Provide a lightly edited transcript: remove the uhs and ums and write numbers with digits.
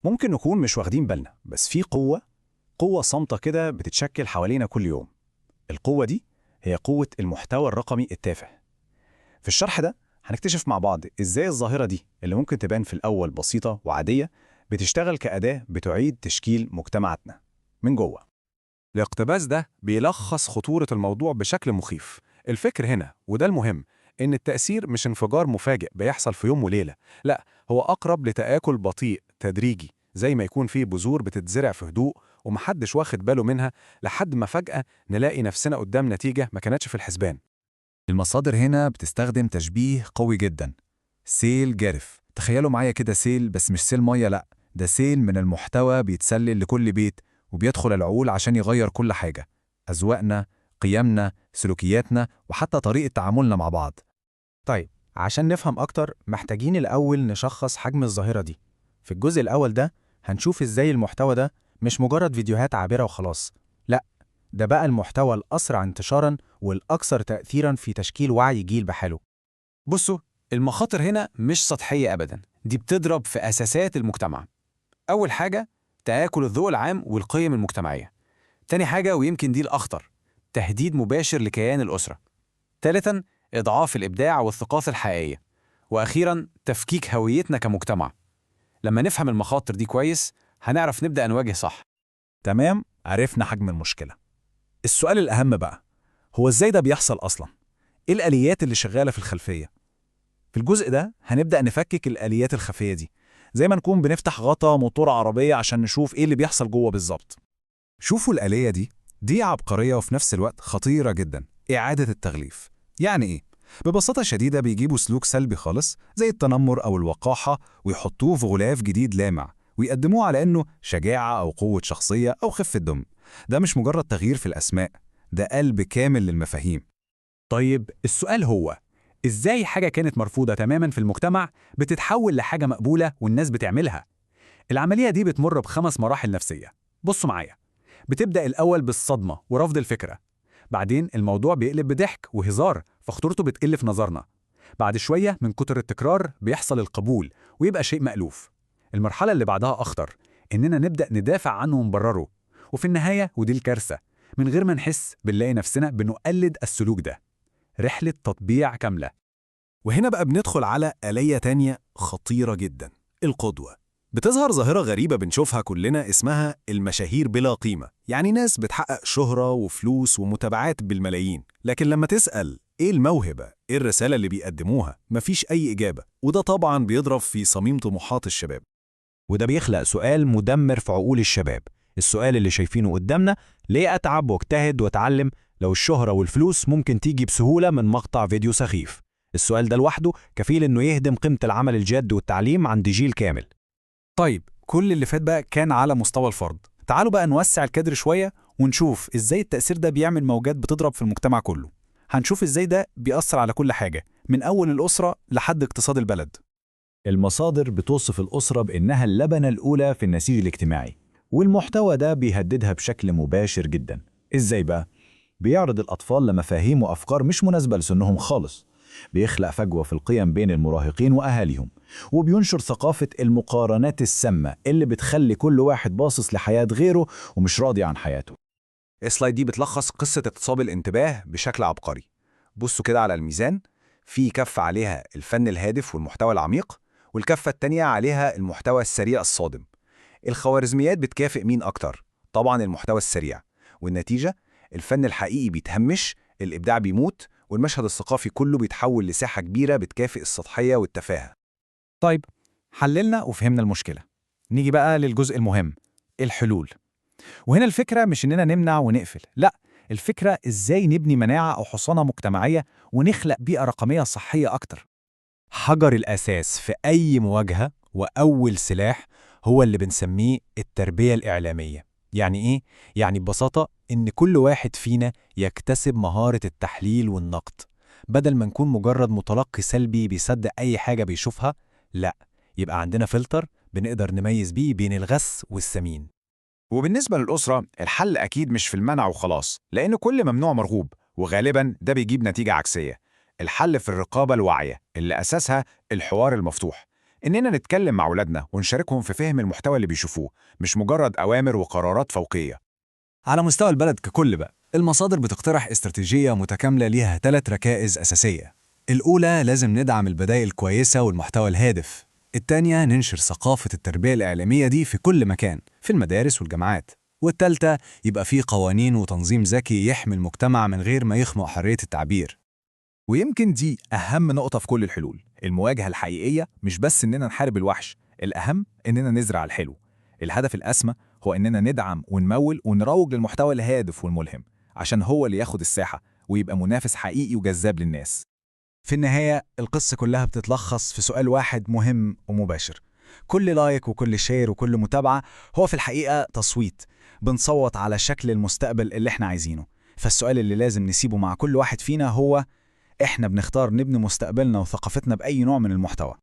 ممكن نكون مش واخدين بالنا، بس في قوة صامتة كده بتتشكل حوالينا كل يوم. القوة دي هي قوة المحتوى الرقمي التافه. في الشرح ده هنكتشف مع بعض إزاي الظاهرة دي اللي ممكن تبان في الأول بسيطة وعادية بتشتغل كأداة بتعيد تشكيل مجتمعاتنا من جوه. الاقتباس ده بيلخص خطورة الموضوع بشكل مخيف. الفكر هنا، وده المهم، إن التأثير مش انفجار مفاجئ بيحصل في يوم وليلة، لا، هو أقرب لتآكل بطيء تدريجي، زي ما يكون فيه بذور بتتزرع في هدوء ومحدش واخد باله منها، لحد ما فجأة نلاقي نفسنا قدام نتيجة ما كانتش في الحسبان. المصادر هنا بتستخدم تشبيه قوي جدا. سيل جارف، تخيلوا معايا كده سيل، بس مش سيل مية، لأ، ده سيل من المحتوى بيتسلل لكل بيت وبيدخل العقول عشان يغير كل حاجة: أذواقنا، قيمنا، سلوكياتنا، وحتى طريقة تعاملنا مع بعض. طيب، عشان نفهم أكتر محتاجين الأول نشخص حجم الظاهرة دي. في الجزء الأول ده هنشوف إزاي المحتوى ده مش مجرد فيديوهات عابرة وخلاص، لأ، ده بقى المحتوى الأسرع انتشاراً والأكثر تأثيراً في تشكيل وعي جيل بحاله. بصوا، المخاطر هنا مش سطحية أبداً، دي بتضرب في أساسات المجتمع. أول حاجة، تآكل الذوق العام والقيم المجتمعية. تاني حاجة، ويمكن دي الأخطر، تهديد مباشر لكيان الأسرة. تالتاً، إضعاف الإبداع والثقافة الحقيقية. وأخيراً، تفكيك هويتنا كمجتمع. لما نفهم المخاطر دي كويس هنعرف نبدأ نواجه صح. تمام، عرفنا حجم المشكلة. السؤال الأهم بقى هو إزاي ده بيحصل أصلاً؟ إيه الآليات اللي شغالة في الخلفية؟ في الجزء ده هنبدأ نفكك الآليات الخفية دي، زي ما نكون بنفتح غطا موتور عربية عشان نشوف إيه اللي بيحصل جوه بالظبط. شوفوا الآلية دي عبقرية وفي نفس الوقت خطيرة جدا: إعادة التغليف. يعني إيه؟ ببساطة شديدة بيجيبوا سلوك سلبي خالص زي التنمر أو الوقاحة ويحطوه في غلاف جديد لامع ويقدموه على إنه شجاعة أو قوة شخصية أو خفة دم. ده مش مجرد تغيير في الأسماء، ده قلب كامل للمفاهيم. طيب السؤال هو، إزاي حاجة كانت مرفوضة تماماً في المجتمع بتتحول لحاجة مقبولة والناس بتعملها؟ العملية دي بتمر ب5 مراحل نفسية. بصوا معايا، بتبدأ الأول بالصدمة ورفض الفكرة، بعدين الموضوع بيقلب بضحك وهزار فخطورته بتقل في نظرنا، بعد شوية من كتر التكرار بيحصل القبول ويبقى شيء مألوف. المرحلة اللي بعدها أخطر، إننا نبدأ ندافع عنه ونبرره، وفي النهاية ودي الكارثة، من غير ما نحس بنلاقي نفسنا بنقلد السلوك ده. رحلة تطبيع كاملة. وهنا بقى بندخل على آلية تانية خطيرة جدا: القدوة. بتظهر ظاهرة غريبة بنشوفها كلنا اسمها المشاهير بلا قيمة، يعني ناس بتحقق شهرة وفلوس ومتابعات بالملايين، لكن لما تسأل إيه الموهبة؟ إيه الرسالة اللي بيقدموها؟ مفيش أي إجابة، وده طبعاً بيضرب في صميم طموحات الشباب. وده بيخلق سؤال مدمر في عقول الشباب، السؤال اللي شايفينه قدامنا: ليه أتعب واجتهد وأتعلم لو الشهرة والفلوس ممكن تيجي بسهولة من مقطع فيديو سخيف؟ السؤال ده لوحده كفيل إنه يهدم قيمة العمل الجاد والتعليم عند جيل كامل. طيب، كل اللي فات بقى كان على مستوى الفرد. تعالوا بقى نوسع الكادر شوية ونشوف إزاي التأثير ده بيعمل موجات بتضرب في المجتمع كله. هنشوف إزاي ده بيأثر على كل حاجة، من أول الأسرة لحد اقتصاد البلد. المصادر بتوصف الأسرة بإنها اللبنة الأولى في النسيج الاجتماعي، والمحتوى ده بيهددها بشكل مباشر جدا. إزاي بقى؟ بيعرض الأطفال لمفاهيم وأفكار مش مناسبة لسنهم خالص، بيخلق فجوة في القيم بين المراهقين وأهاليهم، وبينشر ثقافة المقارنات السامة اللي بتخلي كل واحد باصص لحياة غيره ومش راضي عن حياته. السلايد دي بتلخص قصة اغتصاب الانتباه بشكل عبقري. بصوا كده على الميزان، في كفة عليها الفن الهادف والمحتوى العميق، والكفة التانية عليها المحتوى السريع الصادم. الخوارزميات بتكافئ مين أكتر؟ طبعاً المحتوى السريع، والنتيجة الفن الحقيقي بيتهمش، الإبداع بيموت، والمشهد الثقافي كله بيتحول لساحة كبيرة بتكافئ السطحية والتفاهة. طيب، حللنا وفهمنا المشكلة، نيجي بقى للجزء المهم: الحلول. وهنا الفكرة مش إننا نمنع ونقفل، لأ، الفكرة إزاي نبني مناعة أو حصانة مجتمعية ونخلق بيئة رقمية صحية أكتر. حجر الأساس في أي مواجهة وأول سلاح هو اللي بنسميه التربية الإعلامية. يعني إيه؟ يعني ببساطة إن كل واحد فينا يكتسب مهارة التحليل والنقد، بدل ما نكون مجرد متلقي سلبي بيصدق أي حاجة بيشوفها. لأ، يبقى عندنا فلتر بنقدر نميز بيه بين الغث والسمين. وبالنسبة للأسرة، الحل أكيد مش في المنع وخلاص، لأن كل ممنوع مرغوب، وغالباً ده بيجيب نتيجة عكسية. الحل في الرقابة الواعية اللي أساسها الحوار المفتوح. إننا نتكلم مع أولادنا ونشاركهم في فهم المحتوى اللي بيشوفوه، مش مجرد أوامر وقرارات فوقية. على مستوى البلد ككل بقى، المصادر بتقترح استراتيجية متكاملة ليها 3 ركائز أساسية. الأولى لازم ندعم البدائل الكويسة والمحتوى الهادف. التانية ننشر ثقافة التربية الإعلامية دي في كل مكان، في المدارس والجامعات. والتالتة يبقى فيه قوانين وتنظيم ذكي يحمي المجتمع من غير ما يخنق حرية التعبير. ويمكن دي أهم نقطة في كل الحلول. المواجهة الحقيقية مش بس إننا نحارب الوحش، الأهم إننا نزرع الحلو. الهدف الأسمى هو إننا ندعم ونمول ونروج للمحتوى الهادف والملهم، عشان هو اللي ياخد الساحة ويبقى منافس حقيقي وجذاب للناس. في النهاية القصة كلها بتتلخص في سؤال واحد مهم ومباشر. كل لايك وكل شير وكل متابعة هو في الحقيقة تصويت، بنصوت على شكل المستقبل اللي احنا عايزينه. فالسؤال اللي لازم نسيبه مع كل واحد فينا هو: احنا بنختار نبني مستقبلنا وثقافتنا بأي نوع من المحتوى؟